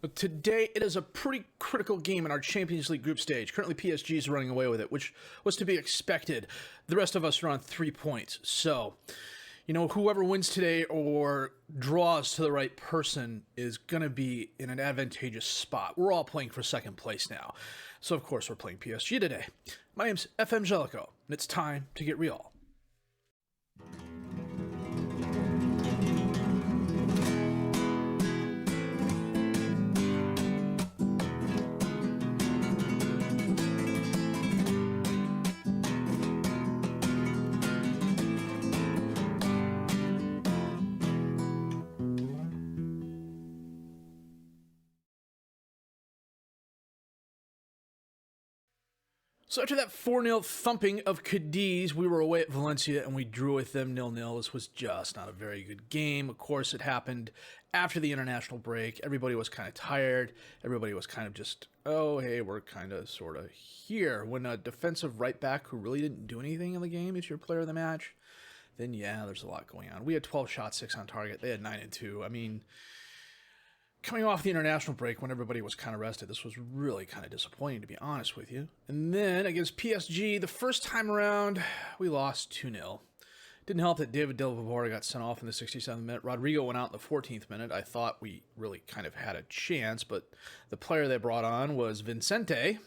Today, it is a pretty critical game in our Champions League group stage. Currently, PSG is running away with it, which was to be expected. The rest of us are on 3 points. So, whoever wins today or draws to the right person is going to be in an advantageous spot. We're all playing for second place now. So, of course, we're playing PSG today. My name's FM20, and it's time to get real. So after that 4-0 thumping of Cadiz, we were away at Valencia and we drew with them 0-0. This was just not a very good game. Of course, it happened after the international break. Everybody was kind of tired. Everybody was kind of just, oh, hey, we're kind of sort of here. When a defensive right back who really didn't do anything in the game is your player of the match, then yeah, there's a lot going on. We had 12 shots, 6 on target. They had 9 and 2. I mean, coming off the international break when everybody was kind of rested, this was really kind of disappointing, to be honest with you. And then against PSG, the first time around, we lost 2-0. Didn't help that David Del Vivore got sent off in the 67th minute. Rodrigo went out in the 14th minute. I thought we really kind of had a chance, but the player they brought on was Vicente,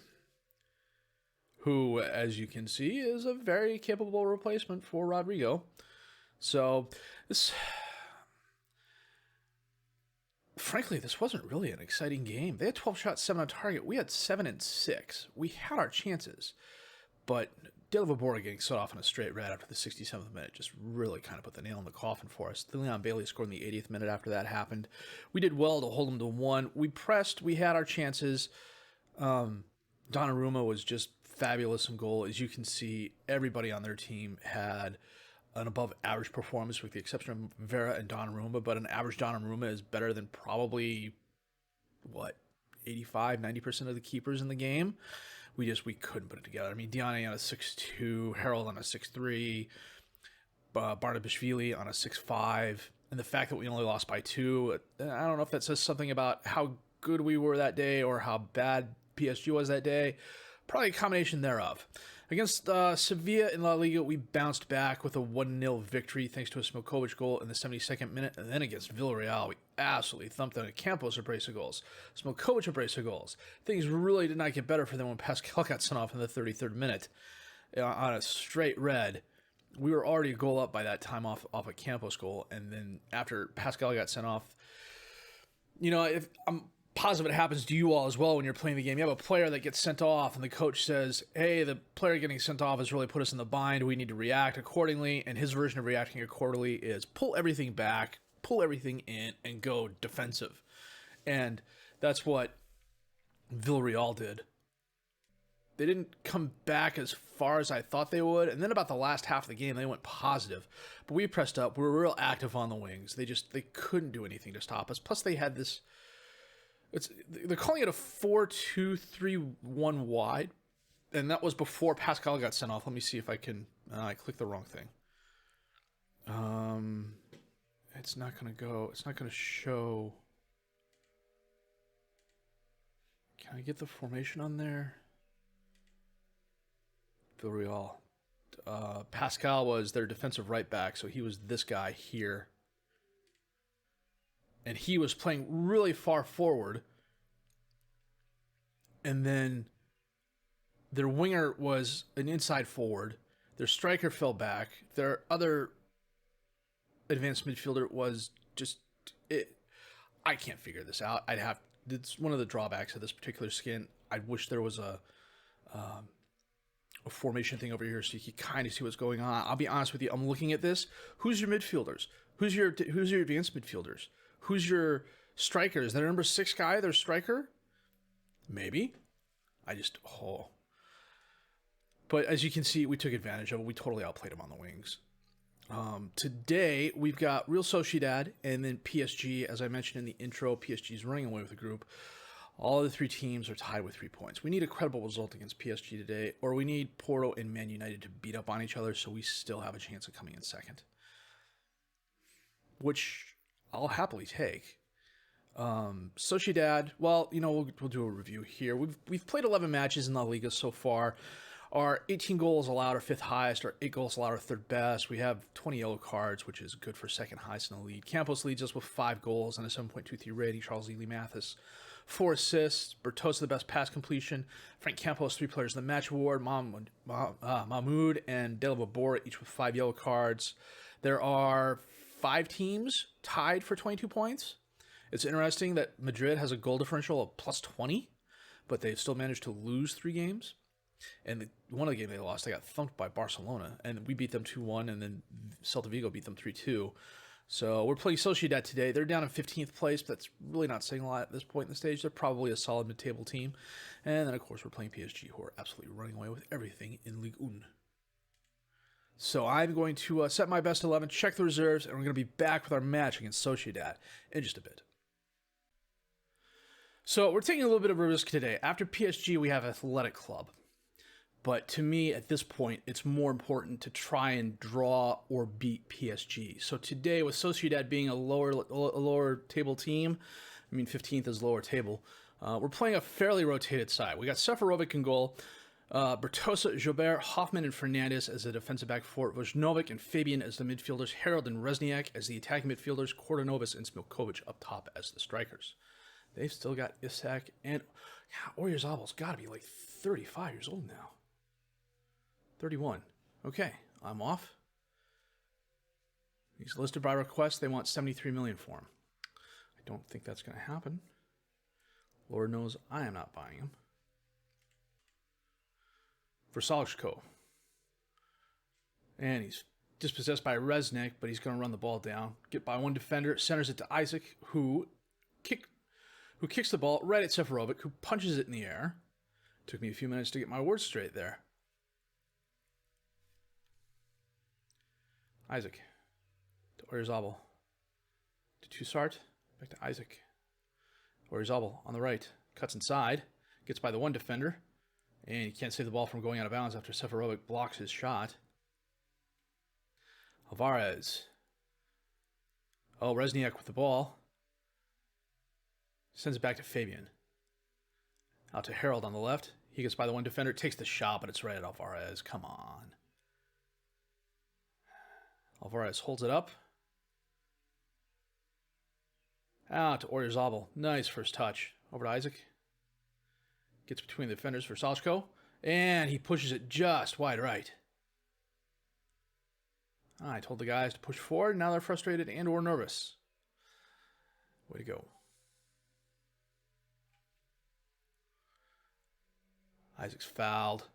who, as you can see, is a very capable replacement for Rodrigo. So frankly, this wasn't really an exciting game. They had 12 shots, 7 on target. We had 7 and 6. We had our chances, but Del Vivore getting set off in a straight red after the 67th minute just really kind of put the nail in the coffin for us. Leon Bailey scored in the 80th minute after that happened. We did well to hold them to 1. We pressed. We had our chances. Donnarumma was just fabulous in goal. As you can see, everybody on their team had an above-average performance with the exception of Vera and Donnarumma, but an average Donnarumma is better than probably, 85, 90% of the keepers in the game. We couldn't put it together. I mean, Diane on a 6'2", Harold on a 6'3", Barnabashvili on a 6'5", and the fact that we only lost by 2, I don't know if that says something about how good we were that day or how bad PSG was that day. Probably a combination thereof. Against Sevilla in La Liga, we bounced back with a 1-0 victory thanks to a Smokovic goal in the 72nd minute. And then against Villarreal, we absolutely thumped them. Campos a brace of goals. Smokovic a brace of goals. Things really did not get better for them when Pascal got sent off in the 33rd minute on a straight red. We were already a goal up by that time off a Campos goal. And then after Pascal got sent off, if I'm positive it happens to you all as well when you're playing the game. You have a player that gets sent off and the coach says, hey, the player getting sent off has really put us in the bind. We need to react accordingly. And his version of reacting accordingly is pull everything back, pull everything in, and go defensive. And that's what Villarreal did. They didn't come back as far as I thought they would. And then about the last half of the game, they went positive. But we pressed up. We were real active on the wings. They couldn't do anything to stop us. Plus they had this, they're calling it a 4-2-3-1 wide, and that was before Pascal got sent off. Let me see if I can. I clicked the wrong thing. It's not gonna go. It's not gonna show. Can I get the formation on there? Villarreal. Pascal was their defensive right back, so he was this guy here. And he was playing really far forward. And then their winger was an inside forward. Their striker fell back. Their other advanced midfielder was just it. I can't figure this out. It's one of the drawbacks of this particular skin. I wish there was a formation thing over here so you can kind of see what's going on. I'll be honest with you. I'm looking at this. Who's your midfielders? Who's your advanced midfielders? Who's your striker? Is that a number 6 guy, their striker? Maybe. But as you can see, we took advantage of it. We totally outplayed them on the wings. Today, we've got Real Sociedad and then PSG. As I mentioned in the intro, PSG is running away with the group. All of the 3 teams are tied with 3 points. We need a credible result against PSG today, or we need Porto and Man United to beat up on each other so we still have a chance of coming in second. Which I'll happily take. Sociedad, well, we'll do a review here. We've played 11 matches in La Liga so far. Our 18 goals allowed are fifth highest. Our 8 goals allowed are third best. We have 20 yellow cards, which is good for second highest in the league. Campos leads us with 5 goals and a 7.23 rating. Charles Ely Mathis, 4 assists. Bertosa, the best pass completion. Frank Campos, 3 players in the match award. Mahmoud and Delva Bora, each with 5 yellow cards. There are 5 teams tied for 22 points. It's interesting that Madrid has a goal differential of plus 20, but they've still managed to lose 3 games. And one of the games they lost, they got thumped by Barcelona, and we beat them 2-1, and then Celta Vigo beat them 3-2. So we're playing Sociedad today. They're down in 15th place, but that's really not saying a lot at this point in the stage. They're probably a solid mid-table team. And then, of course, we're playing PSG, who are absolutely running away with everything in Ligue 1. So I'm going to set my best 11, check the reserves, and we're going to be back with our match against Sociedad in just a bit. So we're taking a little bit of a risk today. After PSG, we have Athletic Club. But to me, at this point, it's more important to try and draw or beat PSG. So today, with Sociedad being a lower table team, 15th is lower table, we're playing a fairly rotated side. We got Seferovic in goal, Bertosa, Jobert, Hoffman, and Fernandez as the defensive back four, Vojnovic and Fabian as the midfielders, Harold and Rezniak as the attacking midfielders, Kordanovas and Smilkovic up top as the strikers. They've still got Isak and Oyarzabal's got to be like 35 years old now. 31. Okay, I'm off. He's listed by request. They want $73 million for him. I don't think that's going to happen. Lord knows I am not buying him. Versalchko. And he's dispossessed by Reznik, but he's going to run the ball down. Get by one defender, centers it to Isaac, who kicks the ball right at Seferovic, who punches it in the air. Took me a few minutes to get my words straight there. Isaac to Oyarzabal to Toussaint, back to Isaac. Oyarzabal on the right, cuts inside, gets by the one defender, and he can't save the ball from going out of bounds after Seferovic blocks his shot. Alvarez. Oh, Rezniak with the ball. Sends it back to Fabian. Out to Harold on the left. He gets by the one defender, takes the shot, but it's right at Alvarez. Come on. Alvarez holds it up. Out to Oyarzabal. Nice first touch. Over to Isaac. Gets between the defenders for Salchko. And he pushes it just wide right. I told the guys to push forward. Now they're frustrated and or nervous. Way to go. Isaac's fouled.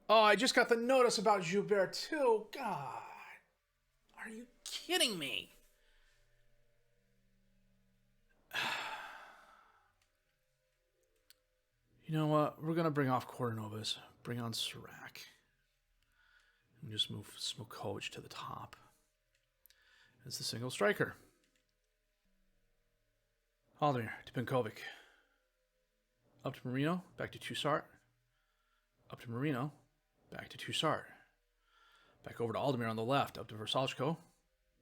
Oh, I just got the notice about Joubert too. God. Are you kidding me? You know what? We're going to bring off Kordanovas. Bring on Sirac. And just move Smilkovic to the top. As the single striker. Aldemir to Benkovic. Up to Marino. Back to Toussaint. Up to Marino. Back to Toussaint. Back over to Aldemir on the left. Up to Versalchko.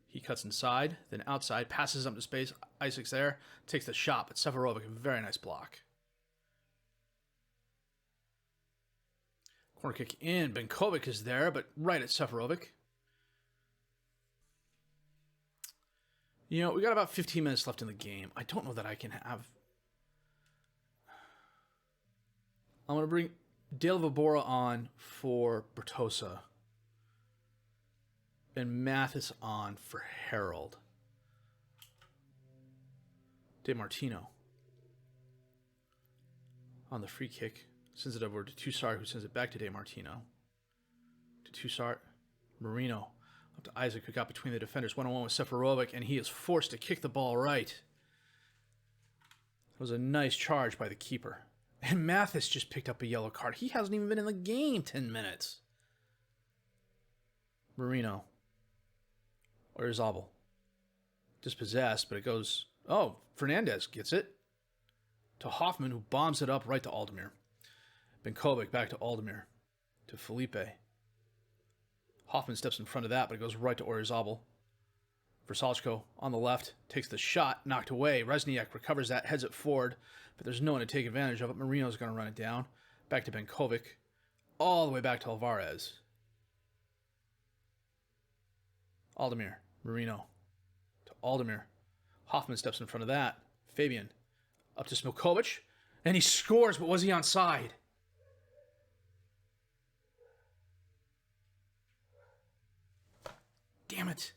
He cuts inside. Then outside. Passes up to space. Isaac's there. Takes the shot. But Seferovic, a very nice block. Corner kick in. Benkovic is there, but right at Seferovic. You know, we got about 15 minutes left in the game. I don't know that I can have... I'm going to bring Dale Vabora on for Bertosa. And Mathis on for Harold. De Martino. On the free kick. Sends it over to Toussaint, who sends it back to De Martino. To Toussaint. Marino. Up to Isaac, who got between the defenders. One-on-one with Seferovic, and he is forced to kick the ball right. It was a nice charge by the keeper. And Mathis just picked up a yellow card. He hasn't even been in the game 10 minutes. Marino. Oyarzabal. Dispossessed, but it goes... Oh, Fernandez gets it. To Hoffman, who bombs it up right to Aldemir. Benkovic back to Aldemir. To Felipe. Hoffman steps in front of that, but it goes right to Oyarzabal. Versalchko on the left takes the shot, knocked away. Resniak recovers that, heads it forward, but there's no one to take advantage of it. Marino's going to run it down. Back to Benkovic. All the way back to Alvarez. Aldemir. Marino. To Aldemir. Hoffman steps in front of that. Fabian. Up to Smilkovic. And he scores, but was he onside? Damn it.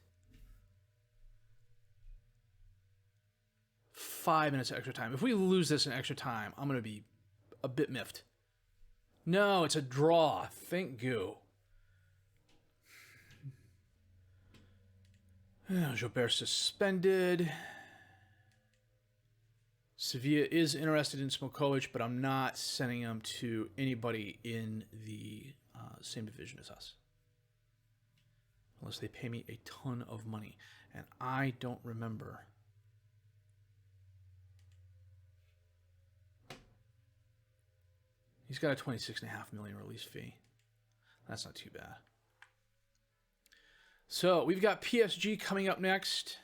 5 minutes extra time. If we lose this in extra time, I'm going to be a bit miffed. No, it's a draw. Thank you. Gilbert suspended. Sevilla is interested in Smilkovic, but I'm not sending him to anybody in the same division as us. Unless they pay me a ton of money. And I don't remember. He's got a $26.5 million release fee. That's not too bad. So we've got PSG coming up next.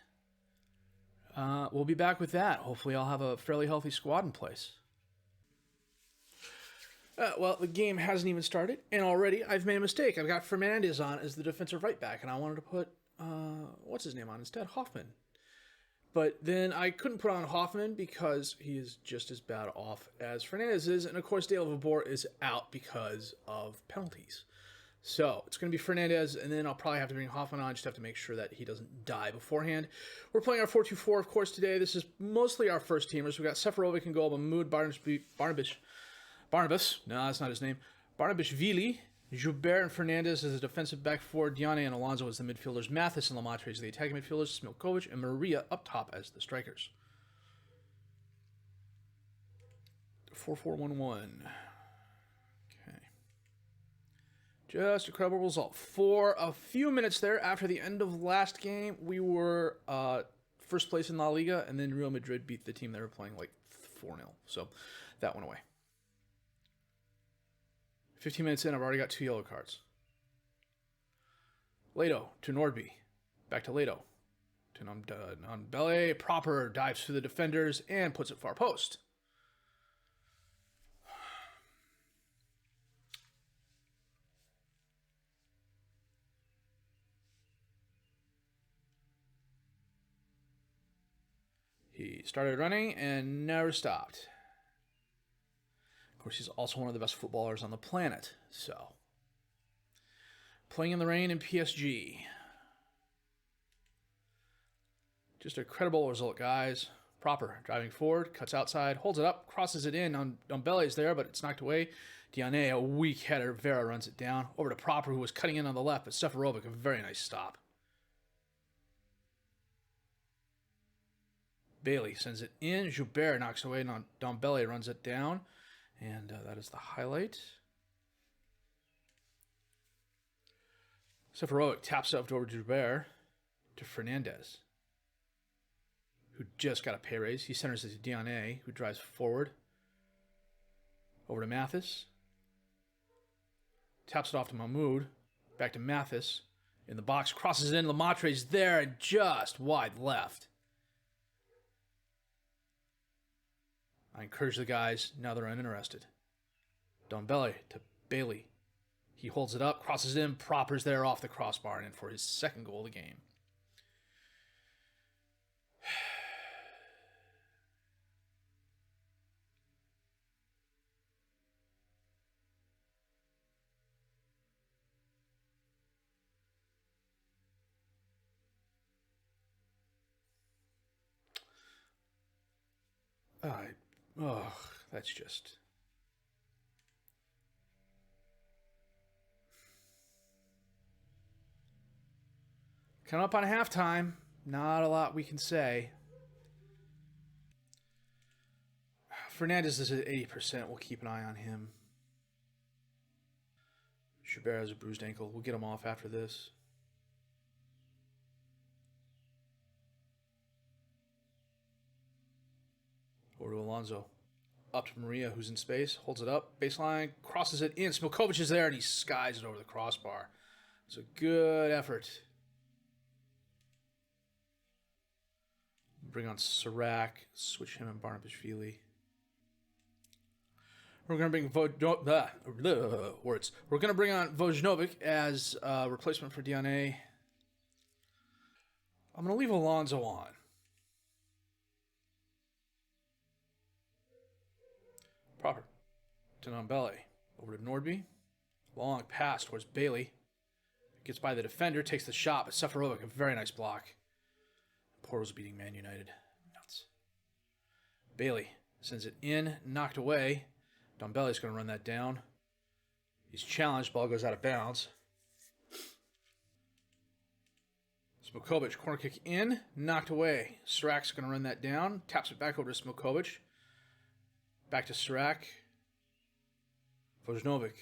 We'll be back with that. Hopefully I'll have a fairly healthy squad in place. Well, the game hasn't even started, and already I've made a mistake. I've got Fernandez on as the defensive right back, and I wanted to put, what's his name on instead? Hoffman. But then I couldn't put on Hoffman because he is just as bad off as Fernandez is, and of course Dale Vabor is out because of penalties. So it's going to be Fernandez, and then I'll probably have to bring Hoffman on, just have to make sure that he doesn't die beforehand. We're playing our 4-2-4, of course, today. This is mostly our first teamers. We've got Seferovic in goal, Mahmoud, Barnabas, no, that's not his name, Barnabashvili, Joubert and Fernandez as a defensive back four, Diane and Alonso as the midfielders, Mathis and Lamatre as the attacking midfielders, Smilkovic and Maria up top as the strikers. 4-4-1-1. Just a credible result. For a few minutes there, after the end of last game, we were first place in La Liga, and then Real Madrid beat the team they were playing like 4-0. So that went away. 15 minutes in, I've already got 2 yellow cards. Leto to Nordby. Back to Leto. To Nonbele. Proper dives through the defenders and puts it far post. He started running and never stopped. Of course, he's also one of the best footballers on the planet. So, playing in the rain in PSG. Just a credible result, guys. Proper. Driving forward, cuts outside, holds it up, crosses it in. Belle's there, but it's knocked away. Diane, a weak header. Vera runs it down. Over to Proper, who was cutting in on the left, but Seferovic, a very nice stop. Bailey sends it in. Joubert knocks away. Ndombele runs it down. And that is the highlight. Seferovic taps it over to Joubert to Fernandez, who just got a pay raise. He centers it to Diane, who drives forward. Over to Mathis. Taps it off to Mahmoud. Back to Mathis. In the box. Crosses it in. Lamatre's there and just wide left. I encourage the guys, now they're uninterested. Ndombele to Bailey. He holds it up, crosses in, Proper's there off the crossbar and in for his second goal of the game. Oh, that's just... Coming up on halftime. Not a lot we can say. Fernandez is at 80%. We'll keep an eye on him. Joubert has a bruised ankle. We'll get him off after this. Over to Alonso. Up to Maria, who's in space. Holds it up. Baseline. Crosses it in. Smilkovic is there, and he skies it over the crossbar. It's a good effort. bring on Sirac, switch him and Barnabashvili. We're going to bring We're going to bring on Vojnovic as replacement for Diane. I'm going to leave Alonso on. Proper. Denambele. Over to Nordby. Long pass towards Bailey. Gets by the defender, takes the shot, but Seferovic, a very nice block. Porto's beating Man United. Nuts. Bailey sends it in, knocked away. Dombele's going to run that down. He's challenged, ball goes out of bounds. Smokovic, corner kick in, knocked away. Sirac's going to run that down, taps it back over to Smokovic. Back to Sirac. Vojnovic.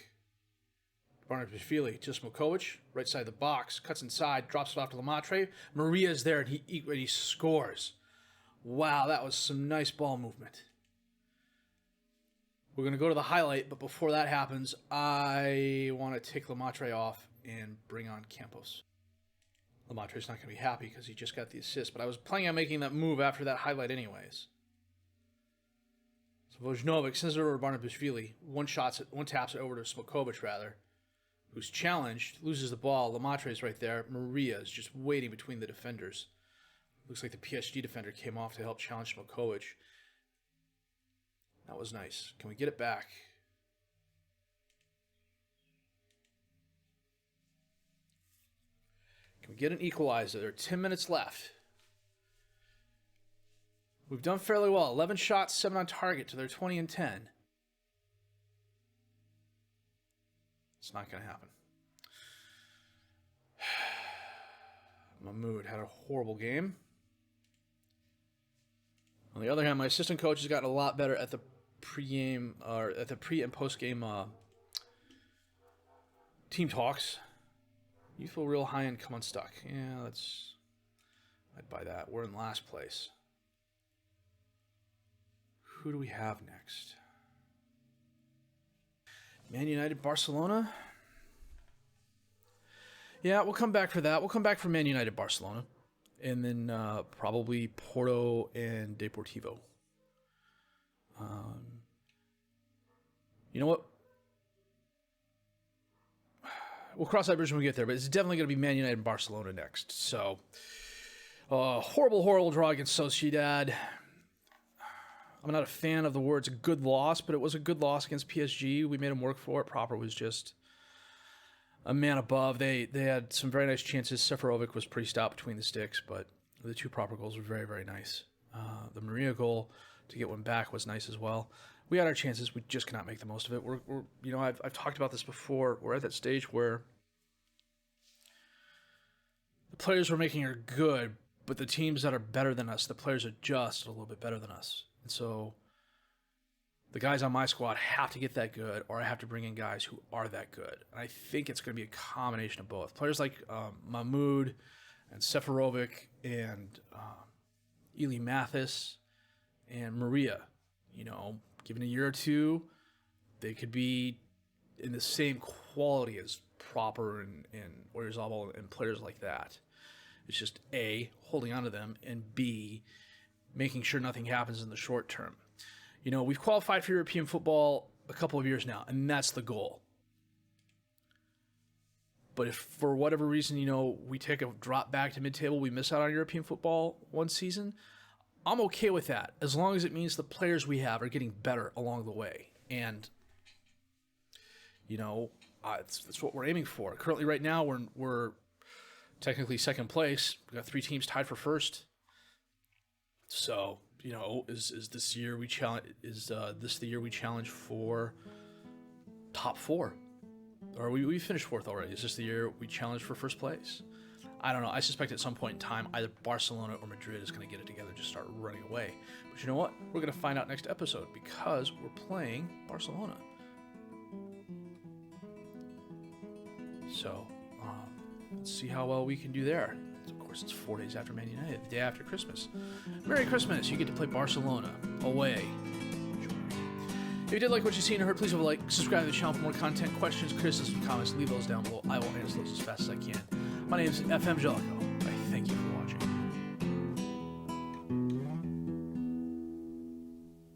Barnabashvili to Smokovic, right side of the box, cuts inside, drops it off to Lemaitre. Maria's there, and he scores. Wow, that was some nice ball movement. We're going to go to the highlight, but before that happens, I want to take Lemaitre off and bring on Campos. Lemaitre's not going to be happy because he just got the assist, but I was planning on making that move after that highlight anyways. So Vojnovic sends it over to Barnabashvili. One taps it over to Smokovic, rather, who's challenged, loses the ball. Lemaitre right there. Maria is just waiting between the defenders. Looks like the PSG defender came off to help challenge Smokovic. That was nice. Can we get it back? Can we get an equalizer? There are 10 minutes left. We've done fairly well. 11 shots, 7 on target to their 20 and 10. It's not going to happen. Mahmoud had a horrible game. On the other hand, my assistant coach has gotten a lot better at the pre-game or at the pre and post-game team talks. You feel real high and come unstuck. Yeah, I'd buy that. We're in last place. Who do we have next? Man United, Barcelona. Yeah, we'll come back for that. We'll come back for Man United, Barcelona. And then probably Porto and Deportivo. You know what? We'll cross that bridge when we get there, but it's definitely going to be Man United and Barcelona next. So, horrible draw against Sociedad. I'm not a fan of the words good loss, but it was a good loss against PSG. We made them work for it. Proper was just a man above. They had some very nice chances. Seferovic was pretty stout between the sticks, but the two Proper goals were very, very nice. The Maria goal to get one back was nice as well. We had our chances. We just cannot make the most of it. We're I've talked about this before. We're at that stage where the players we're making are good, but the teams that are better than us, the players are just a little bit better than us. And so the guys on my squad have to get that good, or I have to bring in guys who are that good. And I think it's going to be a combination of both. Players like Mahmoud and Seferovic and Eli Mathis and Maria, given a year or two, they could be in the same quality as Proper and Oyarzabal and players like that. It's just A, holding on to them, and B, making sure nothing happens in the short term. We've qualified for European football a couple of years now, and that's the goal. But if for whatever reason, we take a drop back to mid-table, we miss out on European football one season, I'm okay with that, as long as it means the players we have are getting better along the way. And, that's what we're aiming for. Currently, right now, we're technically second place. We've got 3 teams tied for first. So, is this year we challenge? Is this the year we challenge for top 4? Or we finished 4th already? Is this the year we challenge for first place? I don't know. I suspect at some point in time, either Barcelona or Madrid is going to get it together and just start running away. But you know what? We're going to find out next episode because we're playing Barcelona. So, let's see how well we can do there. Of course, it's 4 days after Man United, the day after Christmas. Merry Christmas! You get to play Barcelona away. If you did like what you seen or heard, please leave a like, subscribe to the channel for more content, questions, criticisms, comments, leave those down below. I will answer those as fast as I can. My name is FM20.